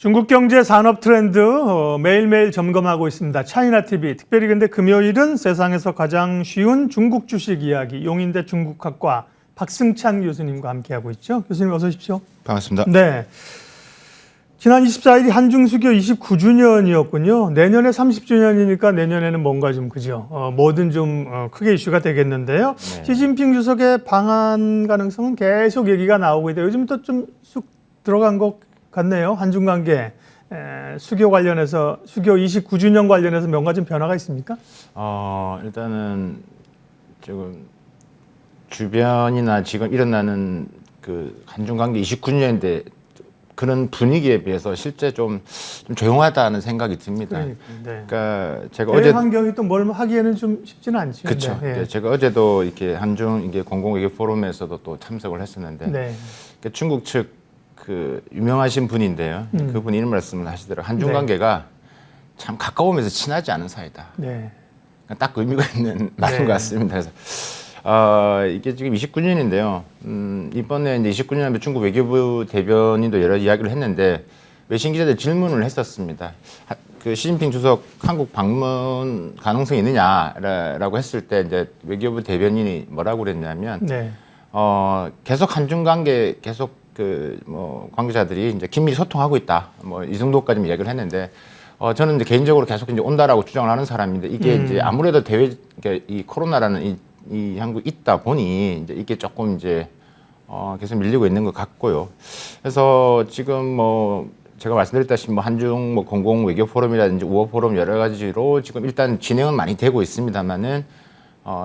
중국 경제 산업 트렌드 매일매일 점검하고 있습니다. 차이나TV. 특별히 근데 금요일은 세상에서 가장 쉬운 중국 주식 이야기 용인대 중국학과 박승찬 교수님과 함께하고 있죠. 교수님 어서 오십시오. 반갑습니다. 네. 지난 24일이 한중 수교 29주년이었군요. 내년에 30주년이니까 내년에는 뭔가 좀 그죠. 뭐든 좀 크게 이슈가 되겠는데요. 네. 시진핑 주석의 방한 가능성은 계속 얘기가 나오고 있다. 요즘 또 좀 쑥 들어간 것 같네요. 한중 관계 수교 관련해서 수교 29주년 관련해서 뭔가 좀 변화가 있습니까? 일단은 지금 주변이나 지금 일어나는 그 한중 관계 29년인데 그런 분위기에 비해서 실제 좀 조용하다는 생각이 듭니다. 네. 그러니까 제가 대외 어제 환경이 또 뭘 하기에는 좀 쉽지는 않죠. 그렇죠. 네. 네. 제가 어제도 이렇게 한중 이게 공공외교 포럼에서도 또 참석을 했었는데 네. 그러니까 중국 측 그 유명하신 분인데요. 그분이 이런 말씀을 하시더라고요. 한중 관계가 참 가까우면서 친하지 않은 사이다. 네. 그러니까 딱 의미가 있는 말인 것 같습니다. 그래서 이게 지금 29년인데요. 이번에 이제 29년 하면 중국 외교부 대변인도 여러 이야기를 했는데 외신 기자들 질문을 했었습니다. 그 시진핑 주석 한국 방문 가능성이 있느냐라고 했을 때 이제 외교부 대변인이 뭐라고 그랬냐면 네. 계속 한중 관계 계속 그 뭐 관계자들이 이제 긴밀히 소통하고 있다. 뭐 이 정도까지 이야기를 했는데 저는 이제 개인적으로 계속 이제 온다라고 주장을 하는 사람인데 이게 이제 아무래도 그러니까 이 코로나라는 이 한국이 있다 보니 이제 이게 조금 이제 계속 밀리고 있는 것 같고요. 그래서 지금 뭐 제가 말씀드렸다시피 뭐 한중 뭐 공공 외교 포럼이라든지 우호 포럼 여러 가지로 지금 일단 진행은 많이 되고 있습니다만은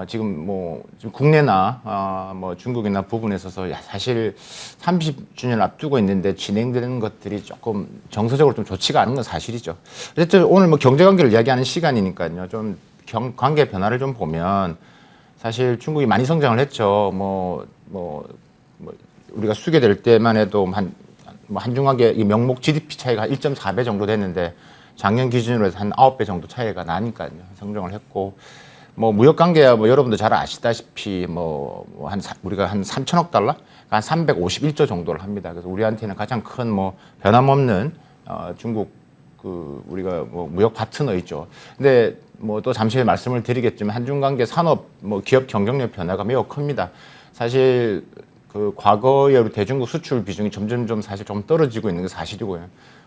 지금 뭐 지금 국내나 뭐 중국이나 부분에 있어서 사실 30주년 앞두고 있는데 진행되는 것들이 조금 정서적으로 좀 좋지가 않은 건 사실이죠. 어쨌든 오늘 뭐 경제 관계를 이야기하는 시간이니까요. 좀 관계 변화를 좀 보면 사실 중국이 많이 성장을 했죠. 뭐 우리가 수교될 때만 해도 한중 관계 이 명목 GDP 차이가 1.4배 정도 됐는데 작년 기준으로 해서 한 9배 정도 차이가 나니까요. 성장을 했고. 뭐 무역 관계야 뭐 여러분도 잘 아시다시피 우리가 한 3천억 달러, 한 351조 정도를 합니다. 그래서 우리한테는 가장 큰 뭐 변함없는 중국 그 우리가 뭐 무역 파트너이죠. 근데 뭐 또 잠시 후에 말씀을 드리겠지만 한중 관계 산업 뭐 기업 경쟁력 변화가 매우 큽니다. 사실 그 과거에 우리 대중국 수출 비중이 점점 좀 사실 좀 떨어지고 있는 게 사실이고요.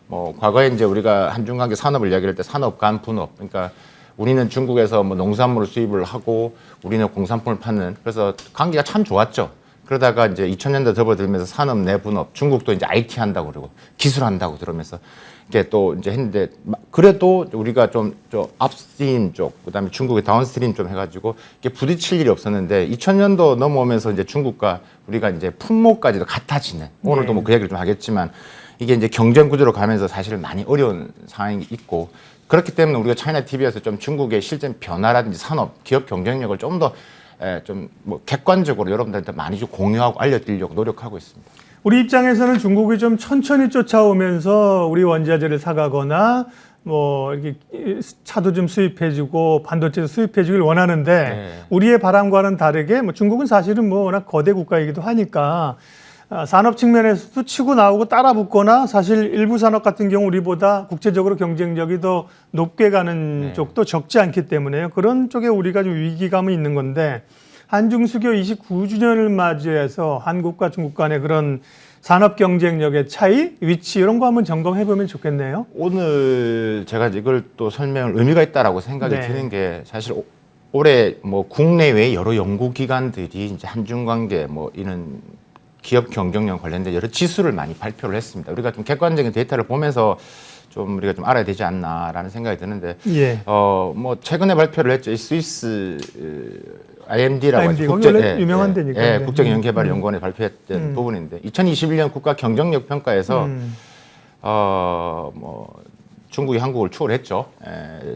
뭐 과거에 이제 우리가 한중 관계 산업을 이야기할 때 산업 간 분업, 그러니까 우리는 중국에서 뭐 농산물을 수입을 하고 우리는 공산품을 파는, 그래서 관계가 참 좋았죠. 그러다가 이제 2000년대 접어들면서 산업 내 분업, 중국도 이제 IT 한다고 그러고 기술 한다고 그러면서 이게 또 이제 했는데 그래도 우리가 좀 업스트림 쪽, 그다음에 중국의 다운스트림 좀 해가지고 이게 부딪힐 일이 없었는데 2000년도 넘어오면서 이제 중국과 우리가 이제 품목까지도 같아지는, 오늘도 뭐 그 얘기를 좀 하겠지만 이게 이제 경쟁 구조로 가면서 사실 많이 어려운 상황이 있고, 그렇기 때문에 우리가 차이나TV에서 좀 중국의 실제 변화라든지 산업, 기업 경쟁력을 좀 더 좀 뭐 객관적으로 여러분들한테 많이 좀 공유하고 알려드리려고 노력하고 있습니다. 우리 입장에서는 중국이 좀 천천히 쫓아오면서 우리 원자재를 사가거나 뭐 이렇게 차도 좀 수입해주고 반도체도 수입해주길 원하는데 우리의 바람과는 다르게 뭐 중국은 사실은 뭐 워낙 거대 국가이기도 하니까 산업 측면에서도 치고 나오고 따라 붙거나 사실 일부 산업 같은 경우 우리보다 국제적으로 경쟁력이 더 높게 가는 쪽도 적지 않기 때문에요. 그런 쪽에 우리가 좀 위기감이 있는 건데 한중 수교 29주년을 맞이해서 한국과 중국 간의 그런 산업 경쟁력의 차이, 위치 이런 거 한번 점검해 보면 좋겠네요. 오늘 제가 이걸 또 설명을 의미가 있다라고 생각이 드는 게 사실 올해 뭐 국내외 여러 연구기관들이 이제 한중 관계 뭐 이런 기업 경쟁력 관련된 여러 지수를 많이 발표를 했습니다. 우리가 좀 객관적인 데이터를 보면서 좀 우리가 좀 알아야 되지 않나라는 생각이 드는데, 뭐 최근에 발표를 했죠. 이 스위스 IMD라고 하죠. 국제 유명한 데니까. 국제경영개발연구원에 발표했던 부분인데, 2021년 국가 경쟁력 평가에서 뭐 중국이 한국을 추월했죠.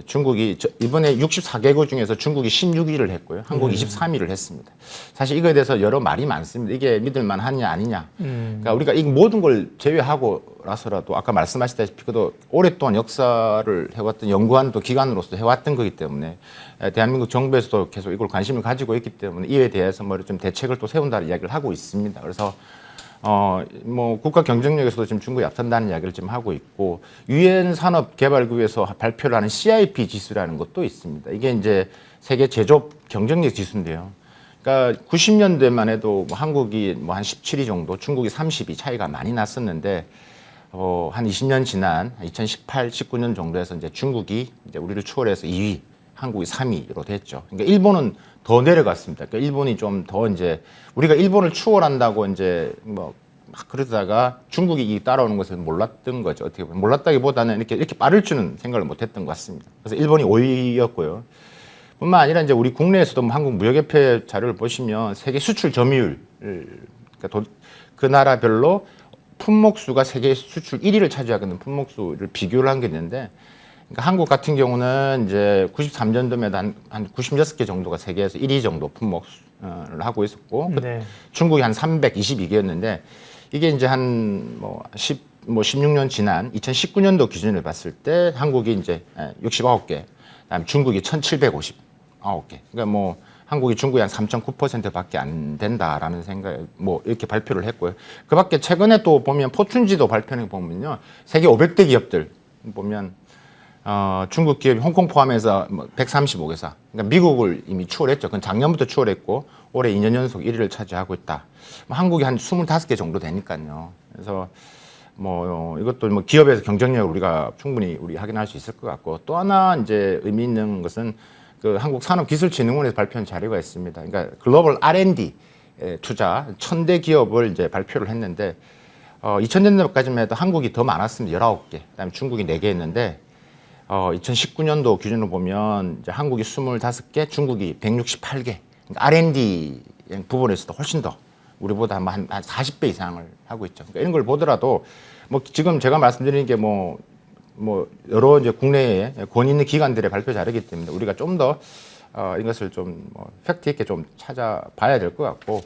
중국이 이번에 64개국 중에서 중국이 16위를 했고요. 한국이 23위를 했습니다. 사실 이거에 대해서 여러 말이 많습니다. 이게 믿을만 하냐 아니냐. 그러니까 우리가 이 모든 걸 제외하고라서라도 아까 말씀하셨다시피 그도 오랫동안 역사를 해왔던 연구하는 또 기관으로서 해왔던 거기 때문에 대한민국 정부에서도 계속 이걸 관심을 가지고 있기 때문에 이에 대해서 뭐 좀 대책을 또 세운다는 이야기를 하고 있습니다. 그래서 뭐 국가 경쟁력에서도 지금 중국이 앞선다는 이야기를 지금 하고 있고, 유엔 산업개발구에서 발표를 하는 CIP 지수라는 것도 있습니다. 이게 이제 세계 제조업 경쟁력 지수인데요. 그러니까 90년대만 해도 뭐 한국이 뭐 한 17위 정도, 중국이 30위 차이가 많이 났었는데, 한 20년 지난 2018, 19년 정도에서 이제 중국이 이제 우리를 추월해서 2위, 한국이 3위로 됐죠. 그러니까 일본은 더 내려갔습니다. 그러니까 일본이 좀 더 이제 우리가 일본을 추월한다고 이제 뭐 막 그러다가 중국이 따라오는 것을 몰랐던 거죠. 어떻게 보면 몰랐다기보다는 이렇게 빠를 줄은 생각을 못했던 것 같습니다. 그래서 일본이 5위였고요. 뿐만 아니라 이제 우리 국내에서도 뭐 한국 무역협회 자료를 보시면 세계 수출 점유율, 그러니까 그 나라별로 품목수가 세계 수출 1위를 차지하는 품목수를 비교를 한 게 있는데, 그러니까 한국 같은 경우는 이제 93년도에 한 96개 정도가 세계에서 1위 정도 품목을 하고 있었고, 네. 중국이 한 322개였는데, 이게 이제 한 16년 지난 2019년도 기준을 봤을 때 한국이 이제 69개, 그다음에 중국이 1,759개. 그러니까 뭐 한국이 중국이 한 3.9%밖에 안 된다라는 생각, 뭐 이렇게 발표를 했고요. 그밖에 최근에 또 보면 포춘지도 발표를 보면요, 세계 500대 기업들 보면 중국 기업이 홍콩 포함해서 135개사, 그러니까 미국을 이미 추월했죠. 그건 작년부터 추월했고 올해 2년 연속 1위를 차지하고 있다. 한국이 한 25개 정도 되니까요. 그래서 뭐 이것도 뭐 기업에서 경쟁력을 우리가 충분히 확인할 수 있을 것 같고, 또 하나 이제 의미 있는 것은 그 한국산업기술진흥원에서 발표한 자료가 있습니다. 그러니까 글로벌 R&D 투자 1000대 기업을 이제 발표를 했는데, 2000년도까지만 해도 한국이 더 많았습니다. 19개. 그다음에 중국이 4개였는데, 2019년도 기준으로 보면 이제 한국이 25개, 중국이 168개. 그러니까 R&D 부분에서도 훨씬 더 우리보다 한 40배 이상을 하고 있죠. 그러니까 이런 걸 보더라도 뭐 지금 제가 말씀드리는 게 뭐 여러 이제 국내에 권위 있는 기관들의 발표 자료이기 때문에 우리가 좀 더 이것을 좀 팩트 있게 좀 찾아봐야 될 것 같고,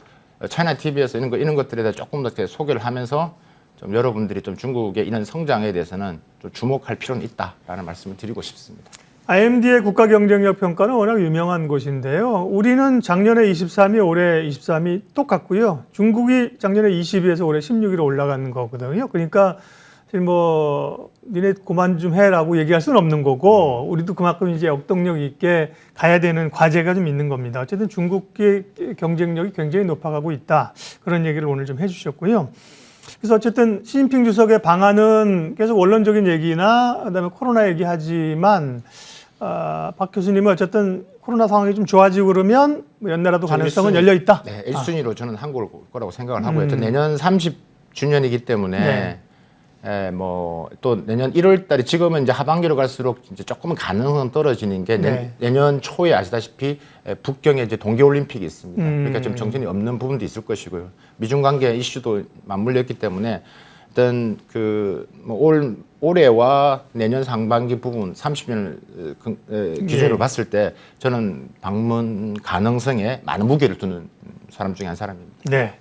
차이나 TV에서 이런 것들에 대해 조금 더 소개를 하면서 좀 여러분들이 좀 중국의 이런 성장에 대해서는 좀 주목할 필요는 있다라는 말씀을 드리고 싶습니다. IMD의 국가 경쟁력 평가는 워낙 유명한 곳인데요. 우리는 작년에 23위, 올해 23위 똑같고요. 중국이 작년에 20위에서 올해 16위로 올라가는 거거든요. 그러니까 지금 뭐 니네 그만 좀 해라고 얘기할 수는 없는 거고, 우리도 그만큼 이제 역동력 있게 가야 되는 과제가 좀 있는 겁니다. 어쨌든 중국의 경쟁력이 굉장히 높아가고 있다. 그런 얘기를 오늘 좀 해주셨고요. 그래서 어쨌든 시진핑 주석의 방안은 계속 원론적인 얘기나 그다음에 코로나 얘기하지만, 박 교수님은 어쨌든 코로나 상황이 좀 좋아지고 그러면 연내라도 가능성은 열려 있다. 네, 1순위로 저는 한국을 거라고 생각을 하고요. 내년 30주년이기 때문에 뭐 또 내년 1월달에, 지금은 이제 하반기로 갈수록 이제 조금은 가능성은 떨어지는 게 내년 초에 아시다시피 북경에 이제 동계올림픽이 있습니다. 그러니까 좀 정신이 없는 부분도 있을 것이고요. 미중 관계 이슈도 맞물려 있기 때문에 어떤 올해와 내년 상반기 부분 30년을 기준으로 봤을 때 저는 방문 가능성에 많은 무게를 두는 사람 중에 한 사람입니다. 네.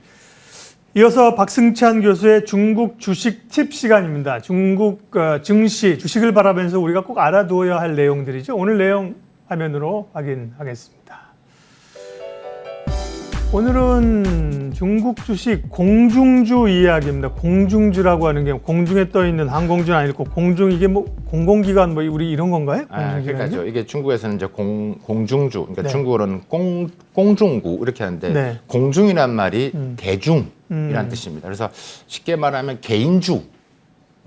이어서 박승찬 교수의 중국 주식 팁 시간입니다. 중국 증시, 주식을 바라면서 우리가 꼭 알아두어야 할 내용들이죠. 오늘 내용 화면으로 확인하겠습니다. 오늘은 중국 주식 공중주 이야기입니다. 공중주라고 하는 게 공중에 떠 있는 항공주는 아니고, 공중 이게 뭐 공공기관 뭐 우리 이런 건가요? 그러니까죠. 이게 중국에서는 이제 공중주, 그러니까 중국어로는 공중구 이렇게 하는데, 공중이란 말이 대중이란 뜻입니다. 그래서 쉽게 말하면 개인주,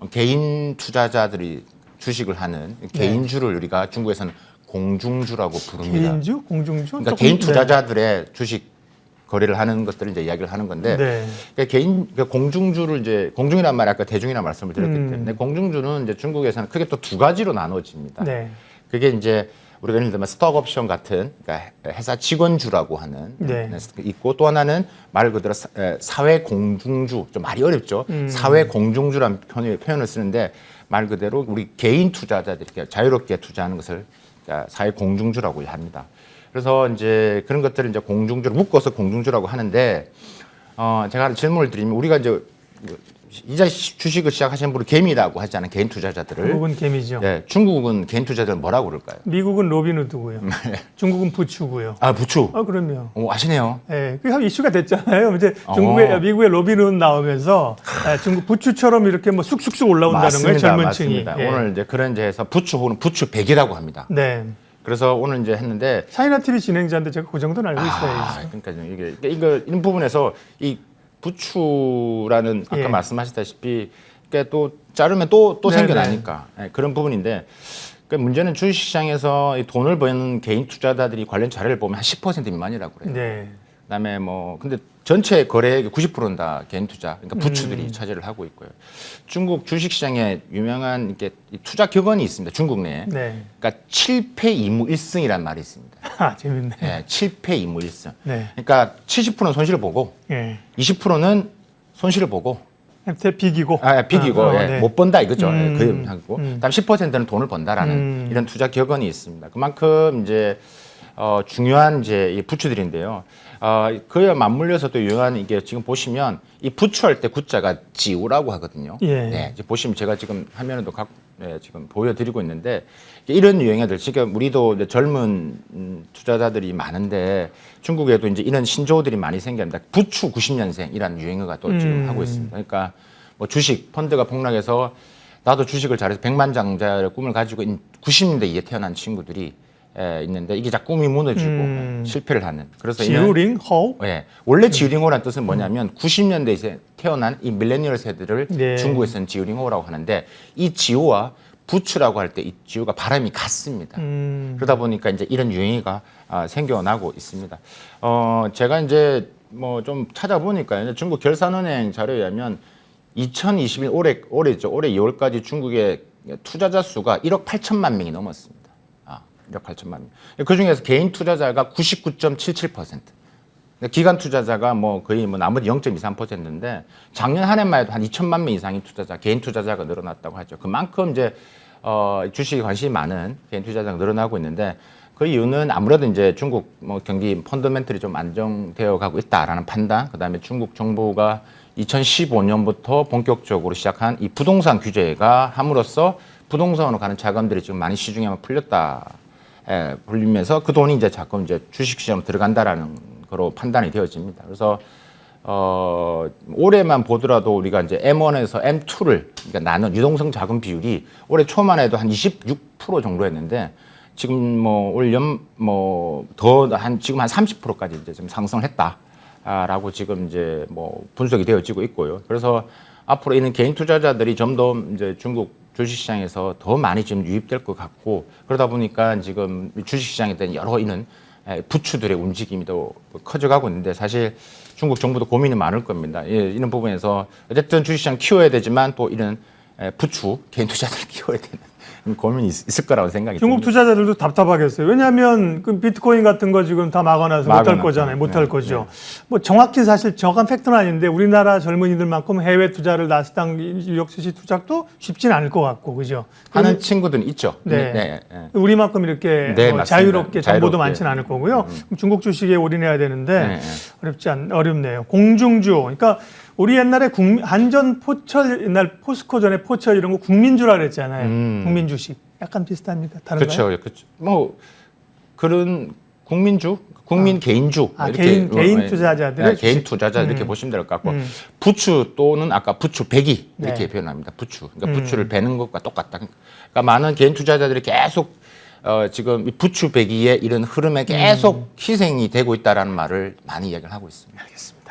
개인 투자자들이 주식을 하는 개인주를 우리가 중국에서는 공중주라고 부릅니다. 개인주, 공중주. 그러니까 개인 투자자들의 주식 거래를 하는 것들을 이제 이야기를 하는 건데, 그러니까 공중주를 이제, 공중이란 말이 아까 대중이라는 말씀을 드렸기 때문에, 공중주는 이제 중국에서는 크게 또 두 가지로 나눠집니다. 그게 이제 우리가 예를 들면 스톡 옵션 같은, 그러니까 회사 직원주라고 하는 있고, 또 하나는 말 그대로 사회 공중주, 좀 말이 어렵죠. 사회 공중주라는 표현을 쓰는데, 말 그대로 우리 개인 투자자들이 자유롭게 투자하는 것을 사회 공중주라고 합니다. 그래서 이제 그런 것들을 이제 공중주로 묶어서 공중주라고 하는데, 제가 질문을 드리면, 우리가 이제 이자 주식을 시작하신 분을 개미라고 하지 않아요? 개인 투자자들을. 한국은 개미죠. 예, 중국은 개인 투자자들 뭐라고 그럴까요? 미국은 로빈후드고요. 중국은 부추고요. 아, 부추. 그럼요. 오, 아시네요. 예, 그게 이슈가 됐잖아요. 이제 미국의 로빈후드 나오면서 중국 부추처럼 이렇게 뭐 쑥쑥쑥 올라온다는 거예요. 젊은 층이. 맞습니다. 오늘 이제 그런 데에서 부추 혹은 부추백이라고 합니다. 네. 그래서 오늘 이제 했는데 차이나 TV 진행자인데 제가 그 정도는 알고 있어요. 그러니까 이런 부분에서 이 부추라는 아까 예. 말씀하셨다시피 그러니까 또 자르면 또 네네. 생겨나니까 그런 부분인데 그러니까 문제는 주식시장에서 이 돈을 버는 개인 투자자들이 관련 자료를 보면 한 10% 미만이라고 그래요. 네. 그다음에 뭐 근데 전체 거래액의 90%는 다 개인 투자, 그러니까 부추들이 차지를 하고 있고요. 중국 주식시장에 유명한 이렇게 투자 격언이 있습니다. 중국 내에. 네. 그러니까 7패 2무 1승이라는 말이 있습니다. 재밌네. 네, 7패 2무 1승. 네. 그러니까 70%는 손실을 보고 예. 20%는 손실을 보고 비기고. 비기고 네. 못 번다 이거죠. 그 하고 그다음 10%는 돈을 번다라는 이런 투자 격언이 있습니다. 그만큼 이제 중요한 이제 이 부추들인데요. 그에 맞물려서 또 유용한 이게 지금 보시면 이 부추할 때 구자가 지우라고 하거든요. 예. 네, 이제 보시면 제가 지금 화면에도 지금 보여드리고 있는데 이런 유형애들 지금 우리도 이제 젊은 투자자들이 많은데 중국에도 이제 이런 신조어들이 많이 생깁니다. 부추 90년생이라는 유행어가 또 지금 하고 있습니다. 그러니까 뭐 주식 펀드가 폭락해서 나도 주식을 잘해서 백만장자의 꿈을 가지고 90년대 이에 태어난 친구들이 있는데 이게 자꾸 꿈이 무너지고 실패를 하는. 그래서 지우링 호우. 예, 원래 지우링호라는 뜻은 뭐냐면 90년대에 태어난 이 밀레니얼 세대를 네. 중국에서는 지우링호라고 하는데 이 지우와 부추라고 할 때 이 지우가 발음이 같습니다. 그러다 보니까 이제 이런 유행이가 생겨나고 있습니다. 제가 이제 뭐 좀 찾아보니까 중국 결산은행 자료에 의하면 2021 올해죠. 올해 2월까지 중국의 투자자 수가 1억 8천만 명이 넘었습니다. 1억 8천만 명. 그 중에서 개인 투자자가 99.77%. 기관 투자자가 뭐 거의 뭐 나머지 0.23%인데 작년 한 해만 해도 한 2천만 명 이상의 개인 투자자가 늘어났다고 하죠. 그만큼 이제 주식에 관심이 많은 개인 투자자가 늘어나고 있는데 그 이유는 아무래도 이제 중국 뭐 경기 펀더멘털이 좀 안정되어 가고 있다라는 판단, 그다음에 중국 정부가 2015년부터 본격적으로 시작한 이 부동산 규제가 함으로써 부동산으로 가는 자금들이 지금 많이 시중에 풀렸다. 불리면서 그 돈이 이제 자꾸 이제 주식시장으로 들어간다라는 거로 판단이 되어집니다. 그래서 올해만 보더라도 우리가 이제 M1에서 M2를 그러니까 나눈 유동성 자금 비율이 올해 초만 해도 한 26% 정도였는데 지금 뭐 올 더 한 지금 한 30%까지 이제 좀 상승을 했다라고 지금 이제 뭐 분석이 되어지고 있고요. 그래서 앞으로 이는 개인 투자자들이 좀 더 이제 중국 주식시장에서 더 많이 지금 유입될 것 같고 그러다 보니까 지금 주식시장에 대한 여러 이런 부추들의 움직임이 더 커져가고 있는데 사실 중국 정부도 고민이 많을 겁니다. 이런 부분에서 어쨌든 주식시장 키워야 되지만 또 이런 부추 개인 투자자를 키워야 되는 고민이 있을 거라고 생각이 중국 듭니다. 투자자들도 답답하겠어요. 왜냐하면 그 비트코인 같은 거 지금 다 막아놔서 못할 거잖아요. 못할 거죠. 뭐 정확히 사실 정확한 팩트는 아닌데 우리나라 젊은이들만큼 해외 투자를 나스닥 뉴욕 주식 투자도 쉽진 않을 것 같고 그죠? 하는 친구들은 있죠. 네. 우리만큼 이렇게 뭐 자유롭게 정보도 많지는 않을 거고요. 그럼 중국 주식에 올인해야 되는데 어렵네요. 공중주. 그러니까 우리 옛날에 한전 포철 옛날 포스코 전에 포철 이런 거 국민주라 그랬잖아요. 국민주식. 약간 비슷합니까? 다른가요? 그렇죠. 뭐 그런 국민주, 개인주 이렇게 개인 투자자들 개인 투자자 이렇게 보시면 될 것 같고 부추 또는 아까 부추 배기 이렇게 표현합니다. 부추. 그러니까 부추를 베는 것과 똑같다. 그러니까 많은 개인 투자자들이 계속 지금 이 부추 배기의 이런 흐름에 계속 희생이 되고 있다라는 말을 많이 이야기를 하고 있습니다. 알겠습니다.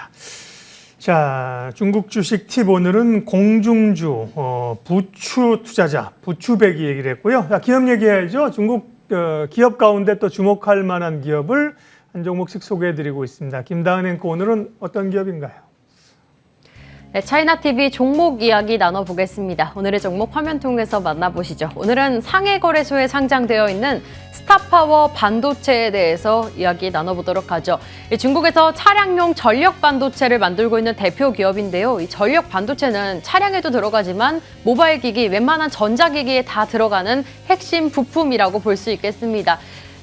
자, 중국 주식 팁 오늘은 공중주, 부추 투자자, 부추배기 얘기를 했고요. 자, 기업 얘기해야죠. 중국 기업 가운데 또 주목할 만한 기업을 한 종목씩 소개해드리고 있습니다. 김다은 앵커 오늘은 어떤 기업인가요? 네, 차이나TV 종목 이야기 나눠보겠습니다. 오늘의 종목 화면 통해서 만나보시죠. 오늘은 상해거래소에 상장되어 있는 스타파워 반도체에 대해서 이야기 나눠보도록 하죠. 중국에서 차량용 전력 반도체를 만들고 있는 대표 기업인데요. 이 전력 반도체는 차량에도 들어가지만 모바일 기기, 웬만한 전자기기에 다 들어가는 핵심 부품이라고 볼 수 있겠습니다.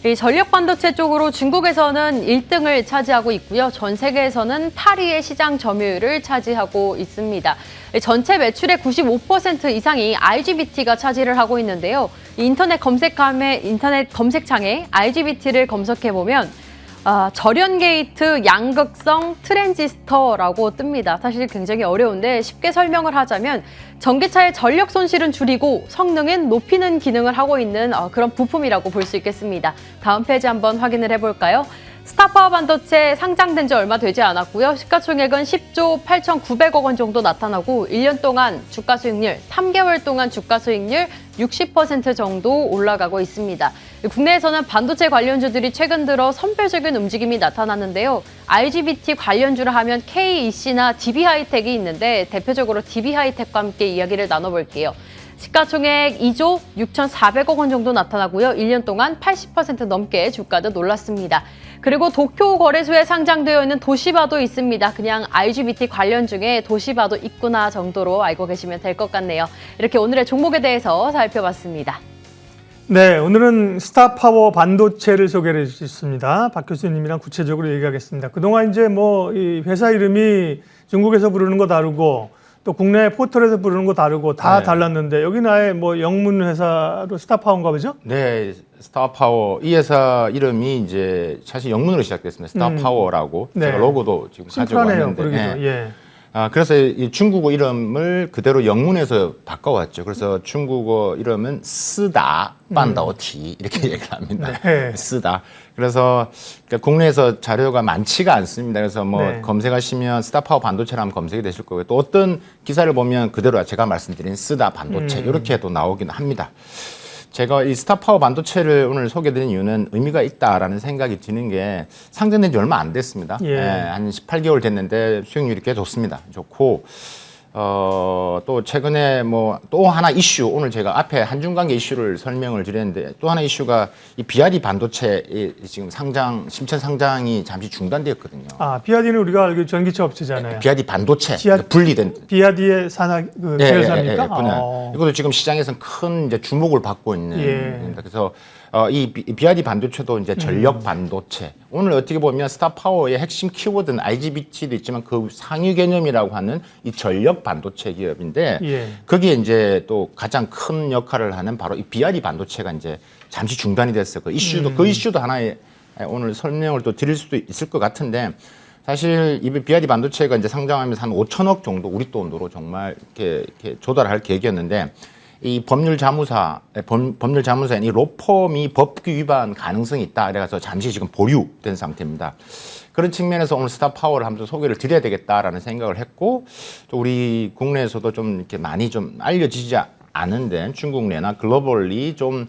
이 전력 반도체 쪽으로 중국에서는 1등을 차지하고 있고요. 전 세계에서는 8위의 시장 점유율을 차지하고 있습니다. 전체 매출의 95% 이상이 IGBT가 차지를 하고 있는데요. 인터넷 검색창에 IGBT를 검색해 보면 절연 게이트 양극성 트랜지스터라고 뜹니다. 사실 굉장히 어려운데 쉽게 설명을 하자면 전기차의 전력 손실은 줄이고 성능은 높이는 기능을 하고 있는 그런 부품이라고 볼 수 있겠습니다. 다음 페이지 한번 확인을 해볼까요? 스타파워 반도체 상장된 지 얼마 되지 않았고요. 시가총액은 10조 8,900억 원 정도 나타나고 1년 동안 주가 수익률, 3개월 동안 주가 수익률 60% 정도 올라가고 있습니다. 국내에서는 반도체 관련주들이 최근 들어 선별적인 움직임이 나타났는데요. IGBT 관련주를 하면 KEC나 DB하이텍이 있는데 대표적으로 DB하이텍과 함께 이야기를 나눠볼게요. 시가총액 2조 6,400억 원 정도 나타나고요. 1년 동안 80% 넘게 주가도 놀랐습니다. 그리고 도쿄 거래소에 상장되어 있는 도시바도 있습니다. 그냥 IGBT 관련 중에 도시바도 있구나 정도로 알고 계시면 될 것 같네요. 이렇게 오늘의 종목에 대해서 살펴봤습니다. 네, 오늘은 스타파워 반도체를 소개를 해주셨습니다. 박 교수님이랑 구체적으로 얘기하겠습니다. 그동안 이제 뭐 이 회사 이름이 중국에서 부르는 거 다르고 또 국내 포털에서 부르는 거 다르고 다 네. 달랐는데 여기는 아예 뭐 영문 회사로 스타파워인가 보죠? 네, 스타파워 이 회사 이름이 이제 사실 영문으로 시작됐습니다. 스타파워라고 네. 제가 로고도 지금 가지고 심플하네요, 왔는데. 그러기도. 예. 그래서 이 중국어 이름을 그대로 영문에서 바꿔왔죠. 그래서 중국어 이름은 쓰다 반도티 이렇게 얘기를 합니다. 네. 쓰다. 그래서 그러니까 국내에서 자료가 많지가 않습니다. 그래서 뭐 네. 검색하시면 스타파워 반도체라면 검색이 되실 거고요. 또 어떤 기사를 보면 그대로 제가 말씀드린 쓰다 반도체 이렇게도 나오긴 합니다. 제가 이 스타파워 반도체를 오늘 소개드린 이유는 의미가 있다라는 생각이 드는 게 상장된 지 얼마 안 됐습니다. 예. 한 18개월 됐는데 수익률이 꽤 좋습니다. 좋고 또 최근에 뭐 또 하나 이슈 오늘 제가 앞에 한중관계 이슈를 설명을 드렸는데 또 하나 이슈가 이 비아디 반도체 지금 심천 상장이 잠시 중단되었거든요. 비아디는 우리가 알기로 전기차 업체잖아요. 비아디 반도체 분리된 비아디의 산하 계열사입니까? 분야. 이것도 지금 시장에서는 큰 이제 주목을 받고 있는. 예. 그래서 이 비아디 반도체도 이제 전력 반도체. 오늘 어떻게 보면 스타파워의 핵심 키워드는 IGBT도 있지만 그 상위 개념이라고 하는 이 전력 반도체 기업인데 예. 거기에 이제 또 가장 큰 역할을 하는 바로 이 비아디 반도체가 이제 잠시 중단이 됐어요. 그 이슈도 하나의 오늘 설명을 또 드릴 수도 있을 것 같은데 사실 이 비아디 반도체가 이제 상장하면서 한 5천억 정도 우리 돈으로 정말 이렇게 조달할 계획이었는데 이 법률자문사인 이 로펌이 법규 위반 가능성이 있다. 그래서 잠시 지금 보류된 상태입니다. 그런 측면에서 오늘 스타파워를 한번 소개를 드려야 되겠다라는 생각을 했고 또 우리 국내에서도 좀 이렇게 많이 좀 알려지지 않은데 중국 내나 글로벌리 좀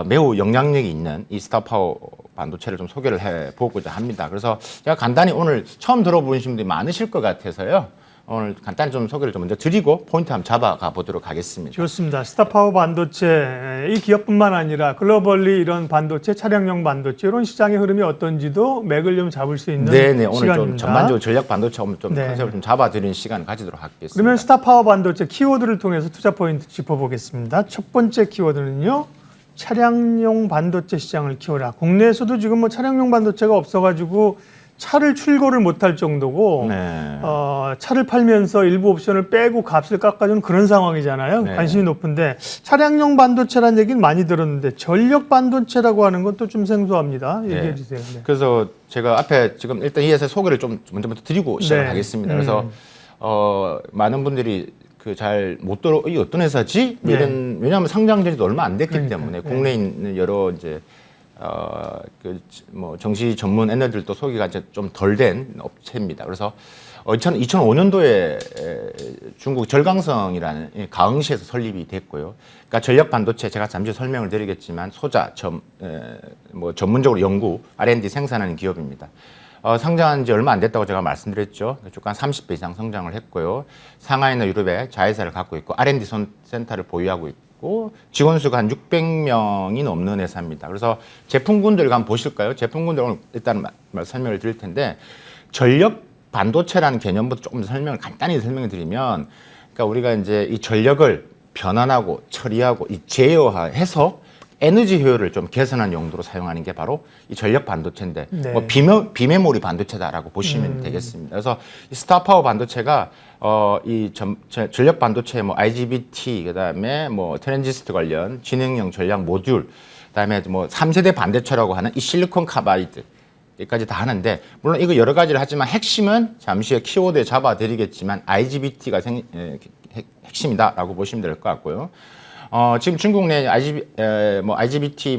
매우 영향력이 있는 이 스타파워 반도체를 좀 소개를 해보고자 합니다. 그래서 제가 간단히 오늘 처음 들어보신 분들이 많으실 것 같아서요. 오늘 간단히 좀 소개를 좀 먼저 드리고 포인트 한번 잡아가 보도록 하겠습니다. 좋습니다. 스타파워 반도체 이 기업뿐만 아니라 글로벌리 이런 반도체, 차량용 반도체 이런 시장의 흐름이 어떤지도 맥을 좀 잡을 수 있는 네네 오늘 시간입니다. 좀 전반적으로 전력 반도체 좀 네. 컨셉을 좀 잡아드리는 시간 가지도록 하겠습니다. 그러면 스타파워 반도체 키워드를 통해서 투자 포인트 짚어보겠습니다. 첫 번째 키워드는요. 차량용 반도체 시장을 키워라. 국내에서도 지금 뭐 차량용 반도체가 없어가지고 차를 출고를 못할 정도고 네. 차를 팔면서 일부 옵션을 빼고 값을 깎아주는 그런 상황이잖아요. 네. 관심이 높은데 차량용 반도체라는 얘기는 많이 들었는데 전력 반도체라고 하는 건 또 좀 생소합니다. 얘기해 주세요. 네. 그래서 제가 앞에 지금 일단 이 회사 소개를 좀 먼저 드리고 시작을 네. 하겠습니다. 그래서 많은 분들이 그 잘 못 들어 이 어떤 회사지? 네. 이런 왜냐하면 상장된 지도 얼마 안 됐기 그러니까, 때문에 국내에 있는 여러 이제 뭐 정시 전문 애널들도 소개가 이제 좀 덜 된 업체입니다. 그래서 2005년도에 중국 절강성이라는 가흥시에서 설립이 됐고요. 그러니까 전력 반도체 제가 잠시 설명을 드리겠지만 소자 뭐 전문적으로 연구 R&D 생산하는 기업입니다. 상장한 지 얼마 안 됐다고 제가 말씀드렸죠. 주가 한 30배 이상 성장을 했고요. 상하이나 유럽에 자회사를 갖고 있고 R&D 센터를 보유하고 있고 직원 수가 한 600명이 넘는 회사입니다. 그래서 제품군들 한번 보실까요? 제품군들 오늘 일단 설명을 드릴 텐데 전력 반도체라는 개념부터 조금 간단히 설명을 드리면 그러니까 우리가 이제 이 전력을 변환하고 처리하고 이 제어해서 에너지 효율을 좀 개선한 용도로 사용하는 게 바로 이 전력 반도체인데 네. 뭐 비메모리 반도체다라고 보시면 되겠습니다. 그래서 이 스타파워 반도체가 전력 반도체 뭐 IGBT 그다음에 뭐 트랜지스터 관련 지능형 전략 모듈 그다음에 뭐 3세대 반도체라고 하는 이 실리콘 카바이드 여기까지 다 하는데 물론 이거 여러 가지를 하지만 핵심은 잠시 후에 키워드에 잡아드리겠지만 IGBT가 핵심이다라고 보시면 될 것 같고요. 지금 중국 내 IGBT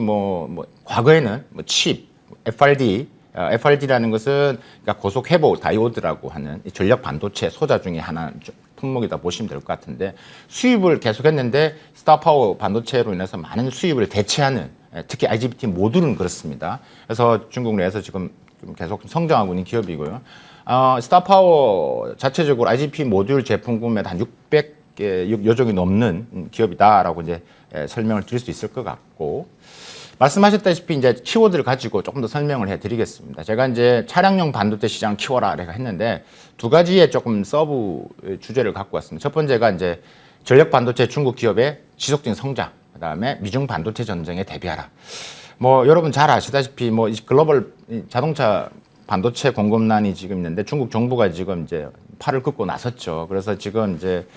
과거에는 뭐 칩, FRD라는 것은 그러니까 고속 회복 다이오드라고 하는 이 전력 반도체 소자 중에 하나 품목이다 보시면 될 것 같은데 수입을 계속했는데 스타파워 반도체로 인해서 많은 수입을 대체하는 특히 IGBT 모듈은 그렇습니다. 그래서 중국 내에서 지금 좀 계속 성장하고 있는 기업이고요. 스타파워 자체적으로 IGBT 모듈 제품 구매가 한 600개 여종이 넘는 기업이다라고 이제 설명을 드릴 수 있을 것 같고 말씀하셨다시피 이제 키워드를 가지고 조금 더 설명을 해드리겠습니다. 제가 이제 차량용 반도체 시장을 키워라 내가 했는데 두 가지의 조금 서브 주제를 갖고 왔습니다. 첫 번째가 이제 전력 반도체 중국 기업의 지속적인 성장, 그다음에 미중 반도체 전쟁에 대비하라. 뭐 여러분 잘 아시다시피 뭐 글로벌 자동차 반도체 공급난이 지금 있는데 중국 정부가 지금 이제 팔을 긋고 나섰죠. 그래서 지금 이제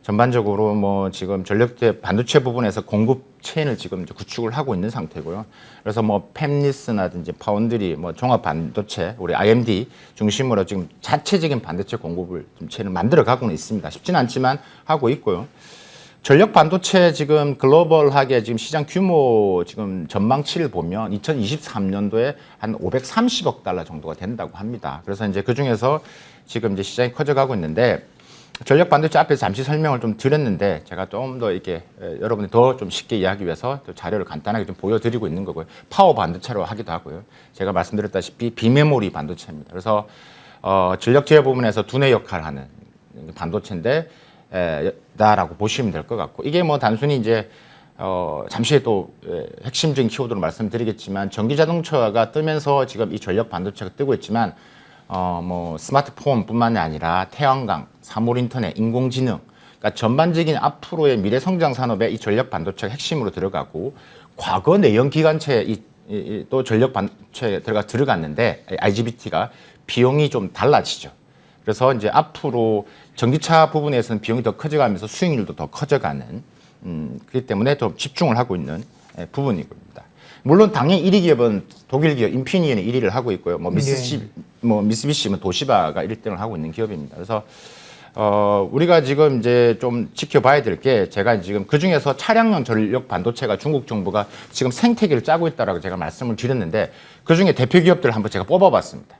전반적으로 뭐 지금 전력제 반도체 부분에서 공급 체인을 지금 이제 구축을 하고 있는 상태고요. 그래서 뭐 팹리스라든지 파운드리, 뭐 종합 반도체, 우리 IMD 중심으로 지금 자체적인 반도체 공급을 좀 체인을 만들어 가고는 있습니다. 쉽지는 않지만 하고 있고요. 전력 반도체 지금 글로벌하게 지금 시장 규모 지금 전망치를 보면 2023년도에 한 530억 달러 정도가 된다고 합니다. 그래서 이제 그 중에서 지금 이제 시장이 커져가고 있는데 전력 반도체 앞에서 잠시 설명을 좀 드렸는데 제가 좀 더 이렇게 여러분이 더 좀 쉽게 이해하기 위해서 또 자료를 간단하게 좀 보여드리고 있는 거고요. 파워 반도체로 하기도 하고요. 제가 말씀드렸다시피 비메모리 반도체입니다. 그래서 전력 제어 부분에서 두뇌 역할을 하는 반도체인데 다라고 보시면 될 것 같고 이게 뭐 단순히 이제 잠시 후에 또 핵심적인 키워드로 말씀드리겠지만 전기 자동차가 뜨면서 지금 이 전력 반도체가 뜨고 있지만 뭐 스마트폰뿐만이 아니라 태양광, 사물 인터넷, 인공지능, 그러니까 전반적인 앞으로의 미래 성장 산업에 이 전력 반도체가 핵심으로 들어가고 과거 내연 기관차에 또 전력 반도체에 들어갔는데 IGBT가 비용이 좀 달라지죠. 그래서 이제 앞으로 전기차 부분에서는 비용이 더 커져가면서 수익률도 더 커져가는 그렇기 때문에 좀 집중을 하고 있는 부분이니다. 물론 당연히 1위 기업은 독일 기업 인피니언이 1위를 하고 있고요. 뭐 미쓰비시, 도시바가 1등을 하고 있는 기업입니다. 그래서 우리가 지금 이제 좀 지켜봐야 될 게 제가 지금 그 중에서 차량용 전력 반도체가 중국 정부가 지금 생태계를 짜고 있다라고 제가 말씀을 드렸는데 그 중에 대표 기업들을 한번 제가 뽑아봤습니다.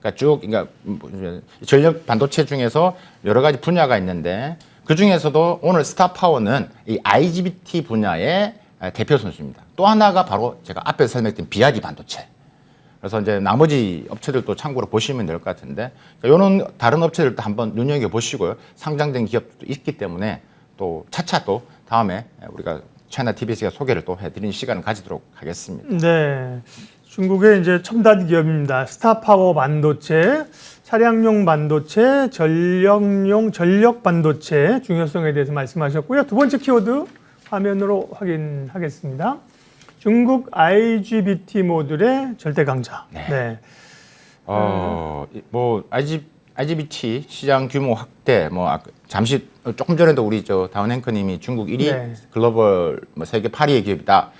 그러니까 전력 반도체 중에서 여러 가지 분야가 있는데 그 중에서도 오늘 스타파워는 이 IGBT 분야의 대표 선수입니다. 또 하나가 바로 제가 앞에서 설명했던 BRD 반도체. 그래서 이제 나머지 업체들도 참고로 보시면 될 것 같은데 이런 다른 업체들도 한번 눈여겨 보시고요. 상장된 기업도 있기 때문에 또 차차 또 다음에 우리가 차이나 TBS가 소개를 또 해드리는 시간을 가지도록 하겠습니다. 네. 중국의 이제 첨단 기업입니다. 스타파워 반도체, 차량용 반도체, 전력용 전력 반도체 중요성에 대해서 말씀하셨고요. 두 번째 키워드 화면으로 확인하겠습니다. 중국 IGBT 모듈의 절대 강자. 네. 뭐 IGBT 시장 규모 확대, 뭐 잠시 조금 전에도 우리 다운 앵커님이 중국 1위 글로벌 세계 8위의 기업이다.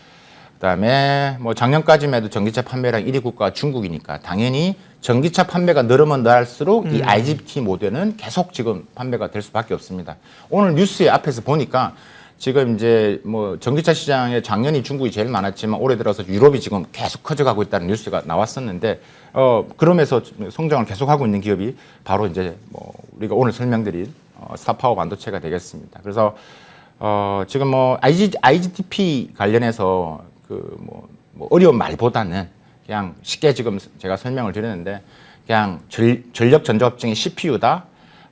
그다음에 뭐 작년까지만 해도 전기차 판매량 1위 국가가 중국이니까 당연히 전기차 판매가 늘으면 늘수록 이 IGBT 모델은 계속 지금 판매가 될 수밖에 없습니다. 오늘 뉴스에 앞에서 보니까 지금 이제 뭐 전기차 시장에 작년이 중국이 제일 많았지만 올해 들어서 유럽이 지금 계속 커져가고 있다는 뉴스가 나왔었는데 그러면서 성장을 계속하고 있는 기업이 바로 이제 뭐 우리가 오늘 설명드린 스타파워 반도체가 되겠습니다. 그래서 지금 뭐 IGTP 관련해서 뭐 어려운 말보다는 그냥 쉽게 지금 제가 설명을 드렸는데 그냥 전력 전자업종의 CPU다.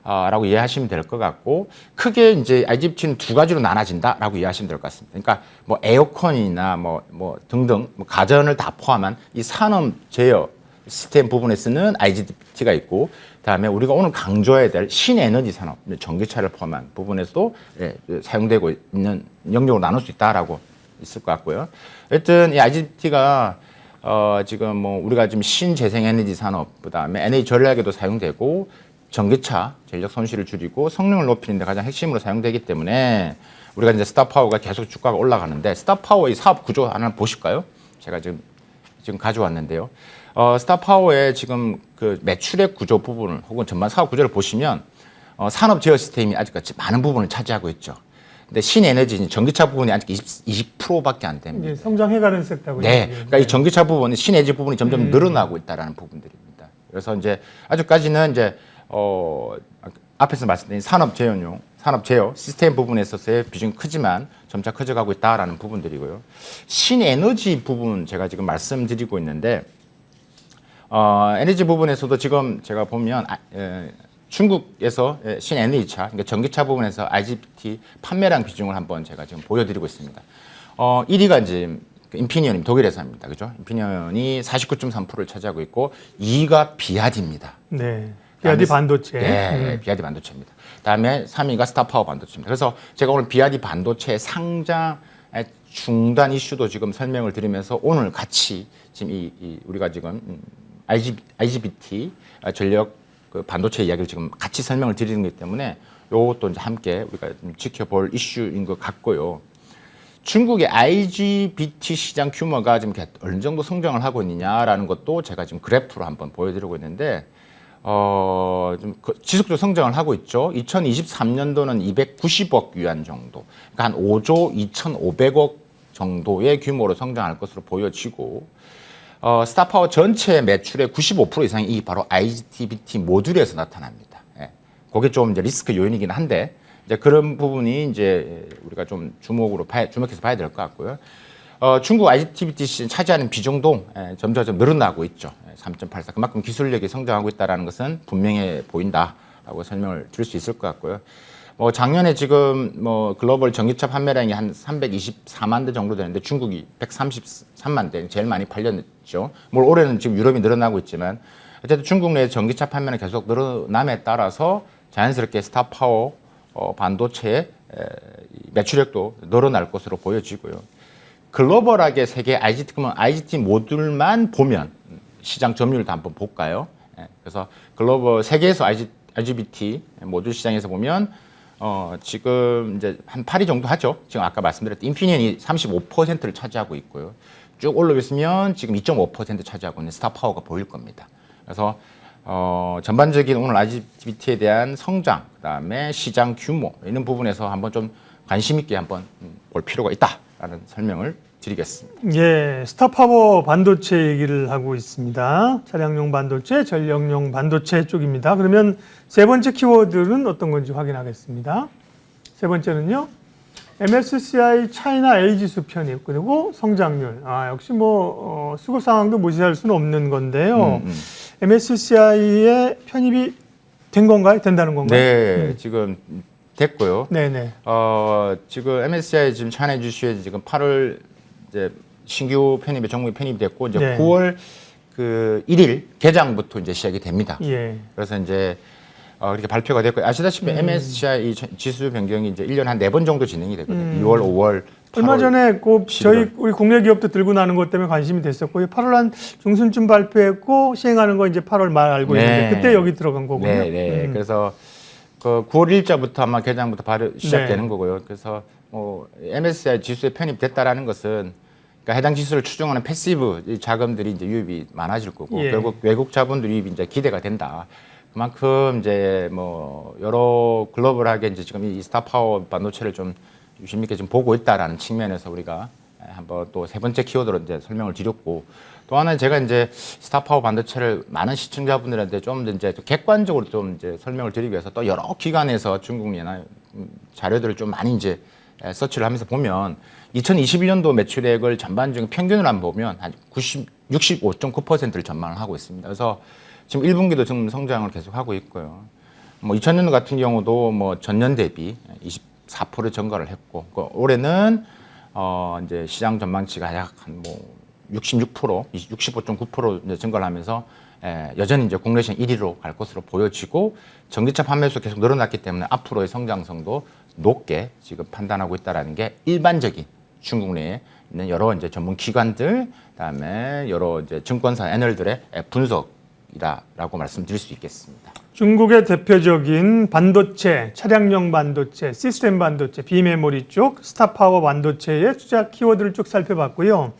라고 이해하시면 될 것 같고 크게 이제 IGBT는 두 가지로 나눠진다라고 이해하시면 될 것 같습니다. 그러니까 뭐 에어컨이나 뭐 등등 뭐 가전을 다 포함한 이 산업 제어 시스템 부분에 쓰는 IGBT가 있고 그다음에 우리가 오늘 강조해야 될 신에너지 산업, 전기차를 포함한 부분에서도 사용되고 있는 영역으로 나눌 수 있다라고 있을 것 같고요. 하여튼 이 IGBT가 지금 뭐 우리가 지금 신재생에너지 산업, 그다음에 에너지 전략에도 사용되고 전기차 전력 손실을 줄이고 성능을 높이는 데 가장 핵심으로 사용되기 때문에 우리가 이제 스타파워가 계속 주가가 올라가는데 스타파워의 사업 구조 하나 보실까요? 제가 지금 가져왔는데요. 스타파워의 지금 그 매출액 구조 부분을 혹은 전반 사업 구조를 보시면 산업 제어 시스템이 아직까지 많은 부분을 차지하고 있죠. 근데 신에너지, 전기차 부분이 아직 20%밖에 안 됩니다. 이제 성장해가는 섹터군요. 네, 그러니까 이 전기차 부분이 신에너지 부분이 점점 늘어나고 있다라는 부분들입니다. 그래서 이제 아직까지는 이제 앞에서 말씀드린 산업 제어 시스템 부분에 있어서의 비중이 크지만 점차 커져가고 있다라는 부분들이고요. 신에너지 부분 제가 지금 말씀드리고 있는데 에너지 부분에서도 지금 제가 보면 중국에서 신에너지차, 그러니까 전기차 부분에서 IGBT 판매량 비중을 한번 제가 지금 보여드리고 있습니다. 1위가 이제 인피니언 독일 회사입니다. 그죠? 인피니언이 49.3%를 차지하고 있고 2위가 비아디입니다. 네. 비아디 반도체. 네, 비아디 반도체입니다. 다음에 3위가 스타파워 반도체입니다. 그래서 제가 오늘 비아디 반도체 상장 중단 이슈도 지금 설명을 드리면서 오늘 같이 지금 우리가 지금 IGBT 전력 그 반도체 이야기를 지금 같이 설명을 드리는 거기 때문에 이것도 이제 함께 우리가 좀 지켜볼 이슈인 것 같고요. 중국의 IGBT 시장 규모가 지금 어느 정도 성장을 하고 있느냐라는 것도 제가 지금 그래프로 한번 보여드리고 있는데 좀 지속적으로 성장을 하고 있죠. 2023년도는 290억 위안 정도, 그러니까 한 5조 2,500억 정도의 규모로 성장할 것으로 보여지고 스타파워 전체 매출의 95% 이상이 이 바로 IGBT 모듈에서 나타납니다. 예. 그게 좀 이제 리스크 요인이긴 한데 이제 그런 부분이 이제 우리가 좀 주목해서 봐야 될 것 같고요. 중국 IGBT 시장 차지하는 비중도 점점 늘어나고 있죠. 3.84. 그만큼 기술력이 성장하고 있다는 것은 분명해 보인다라고 설명을 드릴 수 있을 것 같고요. 작년에 지금 글로벌 전기차 판매량이 한 324만 대 정도 되는데 중국이 133만 대, 제일 많이 팔렸죠. 올해는 지금 유럽이 늘어나고 있지만 어쨌든 중국 내 전기차 판매는 계속 늘어남에 따라서 자연스럽게 스타파워 반도체의 매출액도 늘어날 것으로 보여지고요. 글로벌하게 세계 IGT 모듈만 보면 시장 점유율도 한번 볼까요? 그래서 글로벌 세계에서 IGBT 모듈 시장에서 보면 지금 이제 한 8위 정도 하죠. 지금 아까 말씀드렸던 인피니언이 35%를 차지하고 있고요. 쭉 올라가면 지금 2.5% 차지하고 있는 스타파워가 보일 겁니다. 그래서 전반적인 오늘 IGBT에 대한 성장, 그다음에 시장 규모 이런 부분에서 한번 좀 관심 있게 한번 볼 필요가 있다라는 설명을 드리겠습니다. 예, 스타파워 반도체 얘기를 하고 있습니다. 차량용 반도체, 전력용 반도체 쪽입니다. 그러면 세 번째 키워드는 어떤 건지 확인하겠습니다. 세 번째는요, MSCI 차이나 A 지수 편입 그리고 성장률. 역시 수급 상황도 무시할 수는 없는 건데요. MSCI에 편입이 된 건가요? 된다는 건가요? 네, 지금 됐고요. 네네. 지금 MSCI 지금 차이나 지수에 지금 8월 이제 신규 편입에 종목이 편입이 됐고 이제 네. 9월 그 1일 개장부터 이제 시작이 됩니다. 예. 그래서 이제 이렇게 발표가 됐고 아시다시피 MSCI 지수 변경이 이제 1년에 한 4번 정도 진행이 되거든요. 2월, 5월, 8월. 얼마 전에 저희 11월. 우리 국내 기업도 들고 나는 것 때문에 관심이 됐었고 8월 한 중순쯤 발표했고 시행하는 거 이제 8월 말 알고 있는데 그때 여기 들어간 거군요. 네, 네. 그래서 그 9월 1일자부터 아마 개장부터 바로 시작되는 거고요. 그래서 MSCI 지수에 편입됐다라는 것은 그러니까 해당 지수를 추종하는 패시브 자금들이 이제 유입이 많아질 거고 결국 외국 자본들 유입이 이제 기대가 된다. 그만큼 이제 여러 글로벌하게 이제 지금 이 스타파워 반도체를 좀 유심 있게 좀 보고 있다라는 측면에서 우리가 한번 또 세 번째 키워드로 이제 설명을 드렸고 또 하나는 제가 이제 스타파워 반도체를 많은 시청자분들한테 좀 이제 객관적으로 좀 이제 설명을 드리기 위해서 또 여러 기관에서 중국이나 자료들을 좀 많이 이제 서치를 하면서 보면 2021년도 매출액을 전반적인 평균을 한번 보면 한 65.9%를 전망을 하고 있습니다. 그래서 지금 1분기도 지금 성장을 계속하고 있고요. 2000년도 같은 경우도 전년 대비 24% 증가를 했고 올해는 이제 시장 전망치가 약 한 66%, 65.9% 이제 증가를 하면서 여전히 이제 국내 시장 1위로 갈 것으로 보여지고 전기차 판매수 계속 늘어났기 때문에 앞으로의 성장성도 높게 지금 판단하고 있다라는 게 일반적인 중국 내에 있는 여러 이제 전문 기관들, 그다음에 여러 이제 증권사 애널들의 분석이다라고 말씀드릴 수 있겠습니다. 중국의 대표적인 반도체, 차량용 반도체, 시스템 반도체, 비메모리 쪽, 스타파워 반도체의 투자 키워드를 쭉 살펴봤고요.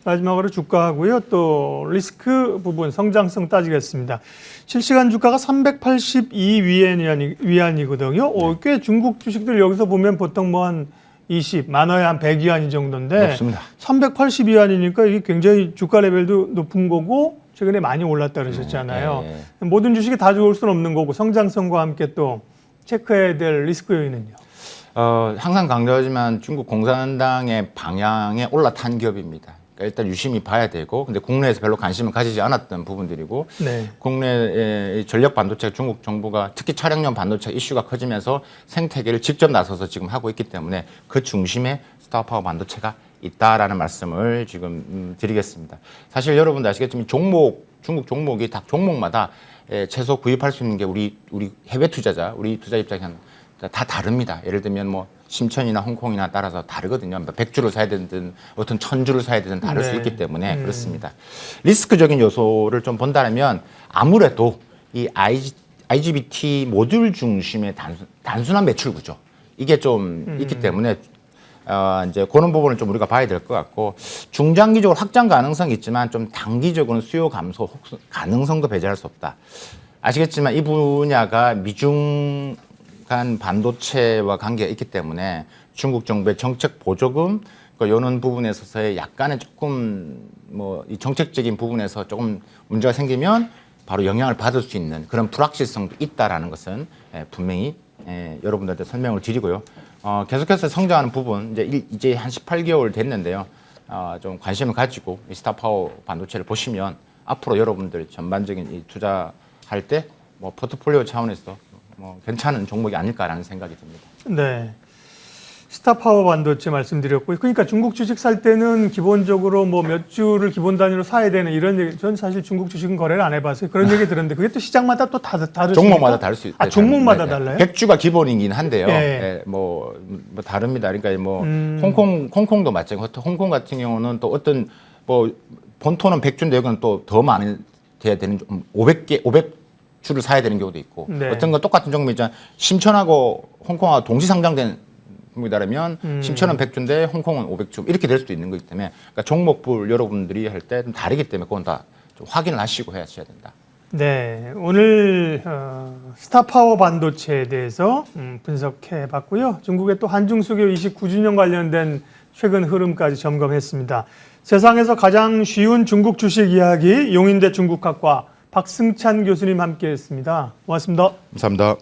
마지막으로 주가하고요. 또 리스크 부분, 성장성 따지겠습니다. 실시간 주가가 382위안이거든요. 꽤 중국 주식들 여기서 보면 보통 뭐 한 20, 많아야 한 100위안 이 정도인데 높습니다. 380위안이니까 이게 굉장히 주가 레벨도 높은 거고 최근에 많이 올랐다 그러셨잖아요. 모든 주식이 다 좋을 수는 없는 거고 성장성과 함께 또 체크해야 될 리스크 요인은요. 항상 강조하지만 중국 공산당의 방향에 올라탄 기업입니다. 그러니까 일단 유심히 봐야 되고, 근데 국내에서 별로 관심을 가지지 않았던 부분들이고, 네. 국내의 전력 반도체 중국 정부가 특히 차량용 반도체 이슈가 커지면서 생태계를 직접 나서서 지금 하고 있기 때문에 그 중심에 스타파워 반도체가 있다라는 말씀을 지금 드리겠습니다. 사실 여러분도 아시겠지만 중국 종목이 각 종목마다 최소 구입할 수 있는 게 우리 해외 투자자, 우리 투자 입장에서는 다 다릅니다. 예를 들면 뭐 심천이나 홍콩이나 따라서 다르거든요. 100주를 사야 되든 어떤 1000주를 사야 되든 다를 수 있기 때문에 그렇습니다. 리스크적인 요소를 좀 본다면 아무래도 이 IGBT 모듈 중심의 단순한 매출 구조 이게 좀 있기 때문에 이제 그런 부분을 좀 우리가 봐야 될 것 같고, 중장기적으로 확장 가능성이 있지만 좀 단기적으로는 수요 감소 가능성도 배제할 수 없다. 아시겠지만 이 분야가 미중 간 반도체와 관계가 있기 때문에 중국 정부의 정책 보조금 이런 부분에 있어서의 약간의 조금 뭐 이 정책적인 부분에서 조금 문제가 생기면 바로 영향을 받을 수 있는 그런 불확실성도 있다라는 것은 분명히 여러분들한테 설명을 드리고요. 계속해서 성장하는 부분 이제 한 18개월 됐는데요. 좀 관심을 가지고 이 스타파워 반도체를 보시면 앞으로 여러분들 전반적인 이 투자할 때 뭐 포트폴리오 차원에서 뭐 괜찮은 종목이 아닐까라는 생각이 듭니다. 네. 스타파워 반도체 말씀드렸고, 그러니까 중국 주식 살 때는 기본적으로 뭐 몇 주를 기본 단위로 사야 되는 이런 얘기, 전 사실 중국 주식은 거래를 안 해봤어요. 그런 얘기 들었는데 그게 또 시장마다 또 다르십니까? 종목마다 다를 수 있어요. 종목마다 달라요? 100주가 기본이긴 한데요. 네. 뭐 다릅니다. 그러니까 뭐 홍콩도 마찬가지고, 홍콩 같은 경우는 또 어떤 뭐 본토는 100주인데 여기는 또 더 많이 돼야 되는 500주를 사야 되는 경우도 있고, 네. 어떤 건 똑같은 종목이지만 심천하고 홍콩하고 동시 상장된 이라면 심천은 100주인데 홍콩은 500주 이렇게 될 수도 있는 거기 때문에, 그러니까 종목별 여러분들이 할 때 좀 다르기 때문에 그건 다 좀 확인을 하시고 하셔야 된다. 네, 오늘 스타파워 반도체에 대해서 분석해 봤고요. 중국의 또 한중수교 29주년 관련된 최근 흐름까지 점검했습니다. 세상에서 가장 쉬운 중국 주식 이야기, 용인대 중국학과 박승찬 교수님 함께했습니다. 고맙습니다. 감사합니다.